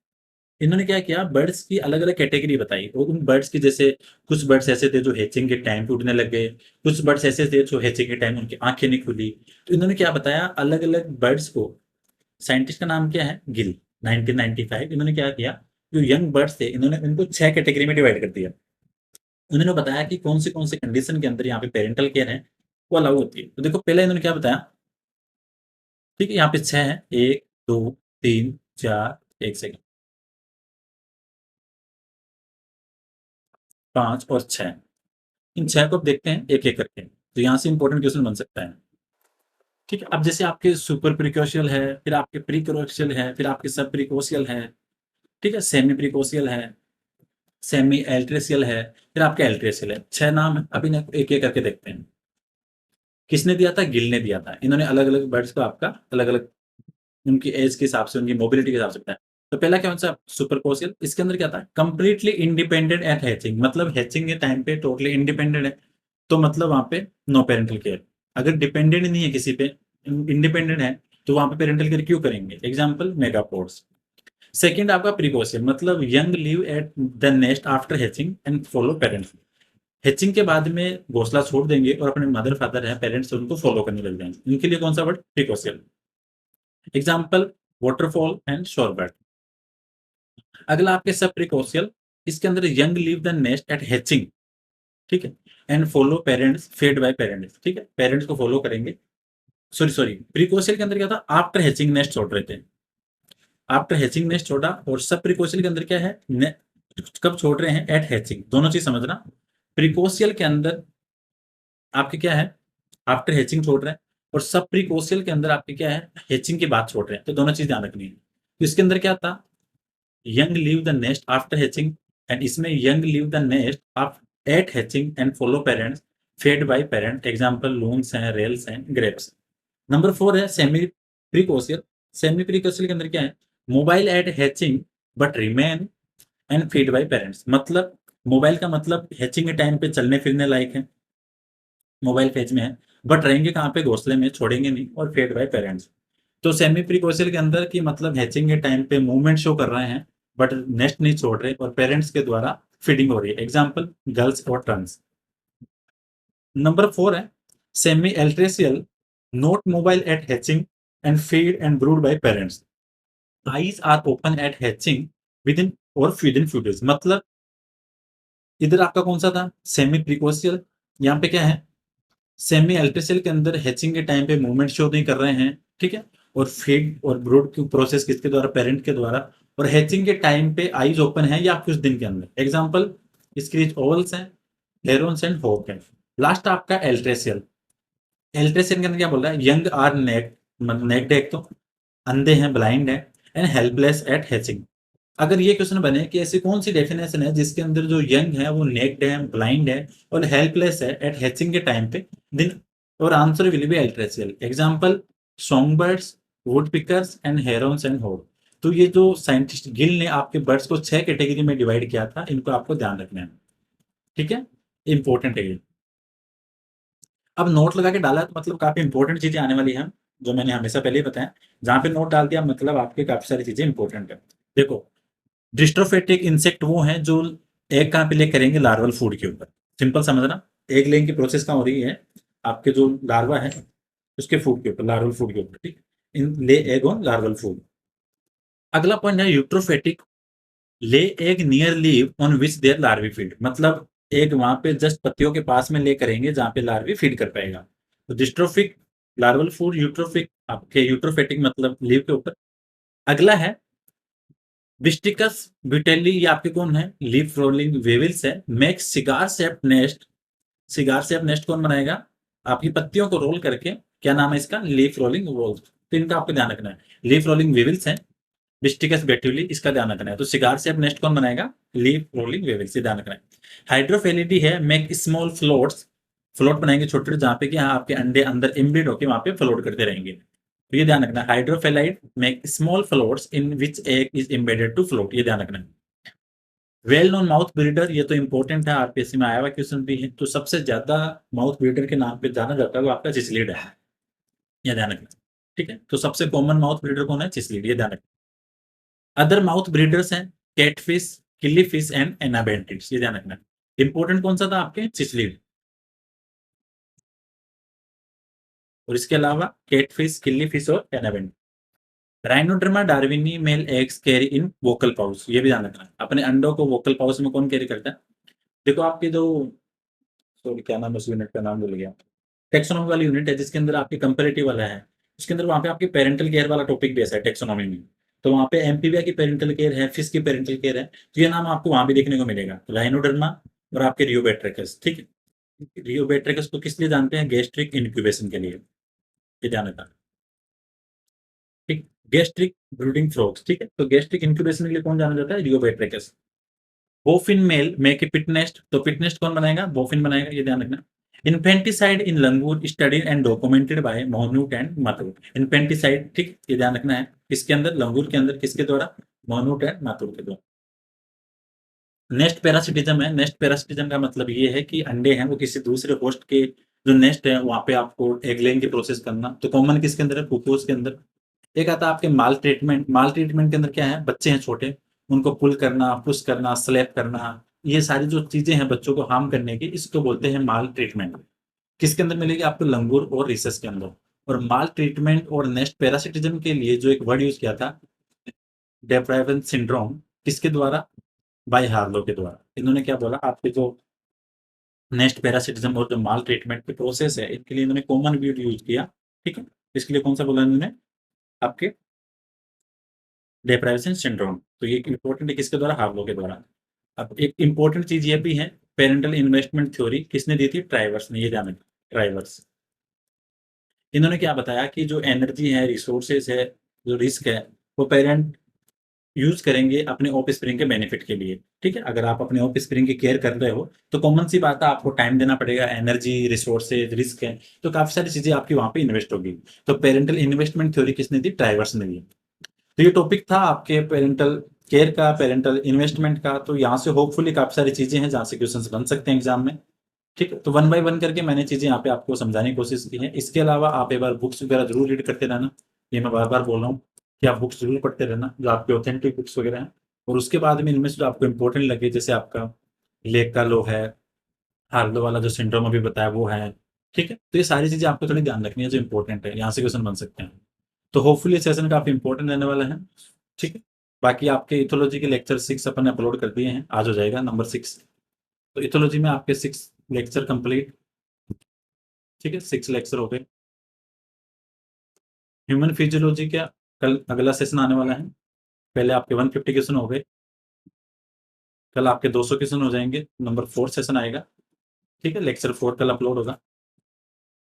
इन्होंने क्या किया, बर्ड्स की अलग-अलग कैटेगरी बताई। वो उन बर्ड्स की, जैसे कुछ बर्ड्स ऐसे थे जो हैचिंग के टाइम पे उड़ने लग गए, कुछ बर्ड्स ऐसे थे जो हैचिंग के टाइम उनकी आँखें नहीं खुली। तो इन्होंने क्या बताया, अलग-अलग बर्ड्स को, साइंटिस्ट का नाम क्या है, गिल, 1995, इन्होंने क्या किया, जो यंग बर्ड्स थे, इन्होंने उनको 6 कैटेगरी में डिवाइड कर दिया। उन्होंने बताया कि कौन से कंडीशन के अंदर यहाँ पे पैरेंटल केयर है, वो अलाउ होती है। तो देखो, पहले इन्होंने क्या बताया, ठीक है, यहाँ पे 6 हैं, 1, 2, 3, 4, 1 सेकंड, 5 और 6। इन 6 को अब देखते हैं एक-एक करके। तो यहाँ से इंपॉर्टेंट क्वेश्चन बन सकता है। ठीक है, अब जैसे आपके सुपर प्रिकॉशियल है, फिर आपके प्रीकॉशियल है, फिर आपके सब प्रीकोशियल है, ठीक है, सेमी प्रीकोशियल है, सेमी एल्ट्रेशियल है, फिर आपके एल्ट्रेशियल है। 6 नाम हैं, अब इन्हें एक-एक करके देखते हैं। किसने दिया था? गिल ने दिया था। इन्होंने अलग-अलग बर्ड्स को आपका अलग-अलग उनकी एज के हिसाब से, उनकी मोबिलिटी के हिसाब से बताया। तो पहला कौन-सा? सुपरकोशियल। इसके अंदर क्या था? कंप्लीटली इंडिपेंडेंट एट हैचिंग, मतलब हैचिंग के टाइम पे टोटली इंडिपेंडेंट है। तो मतलब वहाँ पे नो पैरेंटल केयर। अगर डिपेंडेंट नहीं है किसी पे, इंडिपेंडेंट है, तो वहाँ पे पैरेंटल केयर क्यों करेंगे? एग्जांपल मेगापोड्स। सेकंड आपका प्रीकोशियल, मतलब young leave at the nest after hatching and follow parents. Hatching के बाद में घोंसला छोड़ देंगे और अपने मदर फादर है, पेरेंट्स उनको फॉलो करने लग जाएंगे। इनके लिए कौन सा word? Precocial. Example waterfowl and shorebird. अगला आपके सब प्रिकॉशियल, इसके अंदर young leave the nest at hatching, ठीक है, and follow parents fed by parents, ठीक है, पेरेंट्स को फॉलो करेंगे। सॉरी सॉरी, प्रिकॉशियल के अंदर क्या था, आफ्टर हैचिंग नेस्ट छोड़ रहे थे, आफ्टर हैचिंग नेस्ट छोड़ा। और सब प्रिकॉशियल के अंदर क्या है, कब छोड़ रहे हैं, एट हैचिंग। दोनों चीज समझना, प्रिकॉशियल के अंदर आपके क्या है, आफ्टर हैचिंग छोड़ रहे हैं, और सब प्रिकॉशियल के अंदर आपके क्या है, हैचिंग के बाद छोड़ रहे हैं। तो दोनों चीज ध्यान रखनी है। तो इसके अंदर क्या था, young leave the nest after hatching, and इसमें young leave the nest at hatching and follow parents fed by parent. Example loons हैं, रेल्स हैं, ग्रेप्स। नंबर 4 है सेमी प्रीकोशियल। सेमी प्रीकोशियल के अंदर क्या है, mobile at hatching but remain and feed by parents. मतलब मोबाइल का मतलब हैचिंग के टाइम पे चलने फिरने लायक है, मोबाइल फेज में है, बट रहेंगे कहाँ पे, घोंसले में, छोड़ेंगे नहीं, और फेड बाय पेरेंट्स। तो सेमी प्रीकोशियल के अंदर की मतलब हैचिंग के टाइम पे मूवमेंट शो कर रहे हैं, बट नेस्ट नहीं छोड़ रहे, और पेरेंट्स के द्वारा फीडिंग हो रही है। एग्जांपल गर्ल्स और टर्न्स। नंबर 4 है semi altricial, not mobile at hatching and feed and brood by parents. Eyes are open at hatching within और फीड इन फ्यू डेज। मतलब इधर आपका कौन सा था, सेमी प्रीकोशियल, यहाँ पे क्या है, सेमी अल्ट्रासेल के अंदर हैचिंग के टाइम पे मूवमेंट शो नहीं कर रहे हैं, ठीक है, और फीड और ब्रूड की प्रोसेस किसके द्वारा, पेरेंट के द्वारा। और हैचिंग के टाइम पे आईज ओपन है या कुछ दिन के अंदर। एग्जांपल स्क्रीच ओवल्स हैं, हेरोन्स एंड होक है। लास्ट आपका एल्ट्रेशियल। एल्ट्रेशियल के अंदर क्या बोल रहा है, यंग आर नेक, नेक्ड है, एक तो अंधे हैं, ब्लाइंड है, एंड हेल्पलेस एट हैचिंग। अगर ये क्वेश्चन बने कि ऐसी कौन सी डेफिनेशन है जिसके अंदर जो यंग है वो नेक्ड है, ब्लाइंड है और हेल्पलेस है एट हैचिंग के टाइम पे, दिन और answer will be altricial. Example song birds, woodpeckers and herons and होर। तो ये जो साइंटिस्ट गिल ने आपके बर्ड्स को 6 कैटेगरी में डिवाइड किया था, इनको आपको ध्यान रखना है। ठीक है, इंपॉर्टेंट है ये। अब नोट लगा के डाला तो मतलब काफी इंपॉर्टेंट चीजें आने वाली हैं, जो मैंने हमेशा पहले ही बताया। जहां पे नोट डाल दिया मतलब आपके काफी सारी चीजें इंपॉर्टेंट है। देखो, डिस्ट्रोफेटिक इंसेक्ट वो हैं जो एग कहाँ पे ले करेंगे, लार्वल फूड के ऊपर। सिंपल समझना, एग लेइंग की प्रोसेस कहाँ हो रही है, आपके जो लार्वा है उसके फूड के ऊपर, लार्वल फूड के ऊपर। ठीक, इन lay egg on larval food. अगला पॉइंट है यूट्रोफेटिक, lay egg near leave on which their larvae feed. मतलब एग वहां पे जस्ट पत्तियों के पास में ले करेंगे जहां पे लार्वी फीड कर पाएगा। तो डिस्ट्रोफिक लार्वल फूड, यूट्रोफिक आपके यूट्रोफेटिक मतलब लीव के ऊपर। अगला है विस्टिकस ब्यूटेली, ये आपके कौन है, लीफ रोलिंग वेविल्स है, make cigar shape nest. Cigar shape nest कौन बनाएगा, आपकी पत्तियों को रोल करके। क्या नाम है इसका, लीफ रोलिंग वोल्स। तो इनका आपको ध्यान रखना है। लीफ रोलिंग वेविल्स है, विस्टिकस ब्यूटेली, इसका ध्यान रखना है। तो सिगार शेप नेस्ट कौन बनाएगा, लीफ रोलिंग वेविल्स, ये ध्यान रखना है। हाइड्रोफेलिडी है, मेक स्मॉल फ्लोट्स। फ्लोट बनाएंगे छोटे छोटे, जहां पे कि हाँ, आपके अंडे अंदर इम्बिड होकर वहां पे फ्लोट करते रहेंगे। तो ये ध्यान रखना है, हाइड्रोफेलाइट make small floats in which egg is embedded to float, ये ध्यान रखना है। वेल नोन माउथ ब्रीडर, ये तो इंपॉर्टेंट है, आरपीएससी में आया हुआ क्वेश्चन भी है। तो सबसे ज्यादा माउथ ब्रीडर के नाम पे जाना जाता है वो आपका चिसलीड है, ये ध्यान रखना। ठीक है, तो सबसे कॉमन माउथ ब्रीडर कौन है, चिसलीड, ये ध्यान रखना। अदर माउथ ब्रीडर्स हैं कैटफिश, किलीफिश एंड एनाबेंटिड्स, ये ध्यान रखना। इंपॉर्टेंट कौन सा था आपके, चिसलीड। और इसके अलावा कैटफिश, किलीफिश और anabantid. Rhinoderma darwinii male eggs carry in vocal pouch, ये भी ध्यान रखना। अपने अंडों को वोकल पाउच में कौन कैरी करता है। देखो आपके जो, सॉरी क्या नाम है उस यूनिट का, नाम भूल गया। टेक्सोनॉमी वाली यूनिट है जिसके अंदर आपके कंपैरेटिव वाला है, उसके अंदर वहाँ पे आपकी पेरेंटल केयर वाला टॉपिक भी ऐसा है टेक्सोनॉमी में। तो वहाँ पे एम्फीबिया की पेरेंटल केयर है, फिश की पेरेंटल केयर है, तो ये नाम आपको वहाँ भी देखने को मिलेगा, राइनोडर्मा और आपके रियोबैट्रिकस। ठीक है, रियोबैट्रिकस को किस लिए जानते हैं, गैस्ट्रिक इनक्यूबेशन के लिए, ये ध्यान रखना। ठीक, गैस्ट्रिक ब्रूडिंग फ्रॉग्स। ठीक है, तो गैस्ट्रिक इनक्यूबेशन के लिए कौन जाना जाता है, rheobatrachus. Bowfin male make a pit nest, तो पिट नेस्ट कौन बनाएगा, बोफिन बनाएगा, ये ध्यान रखना। Infanticide in langur studied and documented by Mohnot and Mathur. Infanticide, ठीक, ये ध्यान रखना है, किसके अंदर, लंगूर के अंदर, किसके द्वारा, मोहनूट एंड माथुर के द्वारा। नेस्ट पैरासिटिज्म है, नेस्ट पैरासिटिज्म का मतलब ये है कि अंडे हैं वो किसी दूसरे होस्ट के जो नेस्ट है वहां पे आपको एग लेइंग की प्रोसेस करना। तो कॉमन किसके अंदर है, पुपूस के अंदर। एक आता है आपके माल ट्रीटमेंट। माल ट्रीटमेंट के अंदर क्या है, बच्चे हैं छोटे, उनको पुल करना, पुश करना, स्लैप करना, ये सारी जो चीजें हैं बच्चों को हार्म करने की, इसको बोलते हैं माल ट्रीटमेंट। किसके अंदर मिलेगी आपको, लंगूर और रिसस के अंदर। और माल ट्रीटमेंट और नेस्ट पैरासिटिज्म के लिए जो एक वर्ड यूज किया था, डेप्राइवन सिंड्रोम, किसके द्वारा, बाय हार्लो के द्वारा। इन्होंने क्या बोला, आपके जो नेस्ट पैरासिटिज्म और जो माल ट्रीटमेंट की प्रोसेस है, इनके लिए इन्होंने कॉमन वर्ड यूज किया। ठीक है, इसके लिए कौन सा बोला इन्होंने, आपके डेप्राइवेशन सिंड्रोम। तो ये इंपॉर्टेंट है, किसके द्वारा, हार्लो के द्वारा। अब एक इंपॉर्टेंट चीज ये भी है, पेरेंटल इन्वेस्टमेंट थ्योरी किसने दी थी, ट्राइवर्स ने, ये ध्यान रखना, ट्राइवर्स। इन्होंने क्या बताया कि जो एनर्जी है, रिसोर्सेज है, जो रिस्क है, वो पेरेंट यूज करेंगे अपने ऑफ स्प्रिंग के बेनिफिट के लिए। ठीक है, अगर आप अपने ऑफ स्प्रिंग की केयर कर रहे हो तो कॉमन सी बात है, आपको टाइम देना पड़ेगा, एनर्जी, रिसोर्सेज, रिस्क है, तो काफी सारी चीजें आपकी वहां पे इन्वेस्ट होगी। तो पेरेंटल इन्वेस्टमेंट थ्योरी किसने दी, ट्राइवर्स ने दी। तो ये टॉपिक था आपके पेरेंटल केयर का, पेरेंटल इन्वेस्टमेंट का। तो यहाँ से होपफुली काफी सारी चीजें हैं जहाँ से क्वेश्चंस बन सकते हैं एग्जाम में। ठीक है, तो वन बाय वन करके मैंने चीजें यहाँ पे आपको समझाने की कोशिश की है। इसके अलावा आप एक बार बुक्स वगैरह जरूर रीड करते रहना, ये मैं बार बार बोल रहा हूँ कि आप बुक्स जरूर पढ़ते रहना, जो आपके ऑथेंटिक बुक्स वगैरह हैं। और उसके बाद में इनमें से जो आपको इंपॉर्टेंट लगे, जैसे आपका लेक का लो है, हार्लो वाला जो सिंड्रोम अभी बताया वो है। ठीक है, तो ये सारी चीजें आपको थोड़ी ध्यान रखनी है जो इंपॉर्टेंट है, यहाँ से क्वेश्चन बन सकते हैं। तो होपफुली सेशन काफी इंपॉर्टेंट रहने वाला है। ठीक है, बाकी आपके इथोलॉजी के लेक्चर 6 अपन ने अपलोड कर दिए हैं, आज हो जाएगा नंबर 6। तो इथोलॉजी में आपके 6 लेक्चर कंप्लीट। ठीक है, 6 लेक्चर हो गए। ह्यूमन फिजियोलॉजी का कल अगला सेशन आने वाला है। पहले आपके 150 क्वेश्चन हो गए, कल आपके 200 क्वेश्चन हो जाएंगे, नंबर 4 सेशन आएगा। ठीक है, लेक्चर 4 कल अपलोड होगा।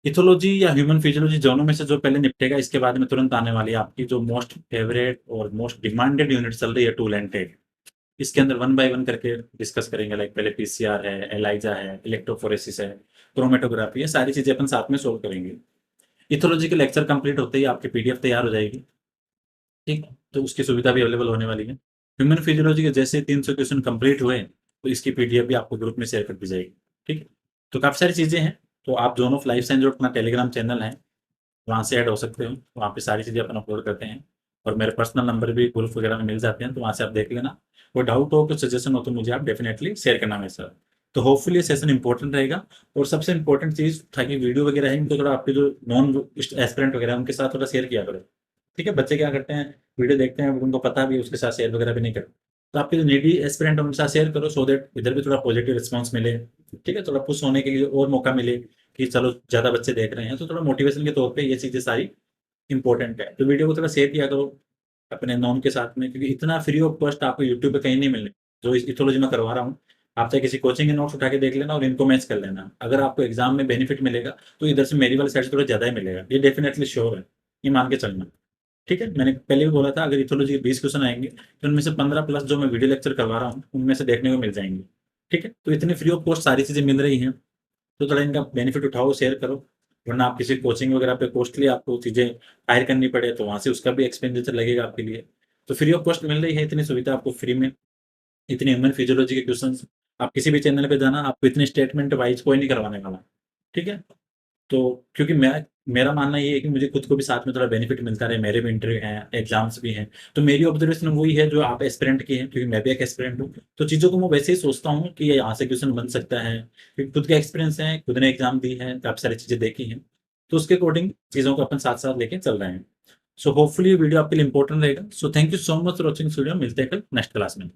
इथोलॉजी या ह्यूमन फिजियोलॉजी दोनों में से जो पहले निपटेगा, इसके बाद में तुरंत आने वाली है आपकी जो मोस्ट फेवरेट और मोस्ट डिमांडेड यूनिट चल रही है, टूल एंड टेक। इसके अंदर वन बाय वन करके डिस्कस करेंगे, लाइक पहले पीसीआर है, एलाइजा है, इलेक्ट्रोफोरेसिस है, क्रोमेटोग्राफी, ये सारी चीजें अपन साथ में सोल्व करेंगे। इथोलॉजी के लेक्चर कंप्लीट होते ही आपकी पीडीएफ तैयार हो जाएगी, ठीक है? तो उसकी सुविधा भी अवेलेबल होने वाली है। ह्यूमन फिजियोलॉजी के जैसे 300 क्वेश्चन कंप्लीट हुए, तो इसकी पीडीएफ भी आपको ग्रुप में शेयर कर दी जाएगी, ठीक है? तो काफ़ी सारी चीज़ें हैं। तो आप दोनों ऑफ लाइफ साइंस जो अपना टेलीग्राम चैनल है, वहाँ से ऐड हो सकते हो। वहाँ पे सारी चीज़ें अपन अपलोड करते हैं, और मेरे पर्सनल नंबर भी ग्रुप वगैरह में मिल जाते हैं, तो वहाँ से आप देख लेना। कोई डाउट हो, कुछ सजेशन हो, तो मुझे आप डेफिनेटली शेयर करना मेरे साथ। तो होपफुली ये सेशन इंपॉर्टेंट रहेगा। और सबसे इंपॉर्टेंट चीज़ था कि वीडियो वगैरह है, इनको थोड़ा आपके जो नॉन एस्पिरेंट वगैरह हैं, उनके साथ थोड़ा शेयर किया करो, ठीक है? बच्चे क्या करते हैं, वीडियो देखते हैं, उनको पता भी है, उसके साथ शेयर वगैरह भी नहीं करते। तो आपके जो नीडी एस्पिरेंट है, उनके साथ शेयर करो, सो दैट इधर भी थोड़ा पॉजिटिव रिस्पॉन्स मिले, ठीक है? थोड़ा पुश होने के लिए और मौका मिले कि चलो ज़्यादा बच्चे देख रहे हैं, तो थोड़ा मोटिवेशन के तौर पे ये चीज़ें सारी इंपॉर्टेंट है। तो वीडियो को थोड़ा शेयर किया करो अपने नॉन के साथ में, क्योंकि इतना फ्री ऑफ कॉस्ट आपको यूट्यूब पे कहीं नहीं मिलने, जो इस इथोलॉजी में करवा रहा हूँ। आप चाहे किसी कोचिंग के नोट्स उठा के देख लेना और इनको मैच कर लेना। अगर आपको एग्जाम में बेनिफिट मिलेगा, तो इधर से मेरी वाली साइड से थोड़ा ज़्यादा ही मिलेगा, ये डेफिनेटली श्योर है, ये मान के चलना, ठीक है? मैंने पहले भी बोला था, अगर इथोलॉजी के 20 क्वेश्चन आएँगे, तो उनमें से 15 प्लस जो मैं वीडियो लेक्चर करवा रहा हूँ, उनमें से देखने को मिल जाएँगे, ठीक है? तो इतनी फ्री ऑफ कॉस्ट सारी चीज़ें मिल रही हैं, तो थोड़ा इनका बेनिफिट उठाओ, शेयर करो। वरना आप किसी कोचिंग वगैरह पे कॉस्टली आपको चीज़ें हायर करनी पड़े, तो वहाँ से उसका भी एक्सपेंडिचर लगेगा आपके लिए। तो फ्री ऑफ कॉस्ट मिल रही है इतनी सुविधा आपको फ्री में, इतनी ह्यूमन फिजियोलॉजी के क्वेश्चंस। आप किसी भी चैनल पे जाना, आपको इतने स्टेटमेंट वाइज़ कोई नहीं करवाने वाला, ठीक है? तो क्योंकि मेरा मानना ये है कि मुझे खुद को भी साथ में थोड़ा बेनिफिट मिलता रहे, मेरे भी इंटरव्यू हैं, एग्ज़ाम्स भी हैं। तो मेरी ऑब्ज़र्वेशन वही है जो आप एस्पिरेंट की है, क्योंकि मैं भी एक एस्पिरेंट हूँ। तो चीज़ों को मैं वैसे ही सोचता हूँ कि ये यहाँ से क्वेश्चन बन सकता है, क्योंकि खुद का एक्सपीरियंस है, खुद ने एग्ज़ाम दी है, काफ़ी सारी चीज़ें देखी हैं। तो उसके अकॉर्डिंग चीज़ों को अपन साथ-साथ लेके चल रहे हैं। सो होपफुली ये वीडियो आपके लिए इम्पोर्टेंट रहेगा। So thank you so much for watching this video. मिलते हैं कल नेक्स्ट क्लास में।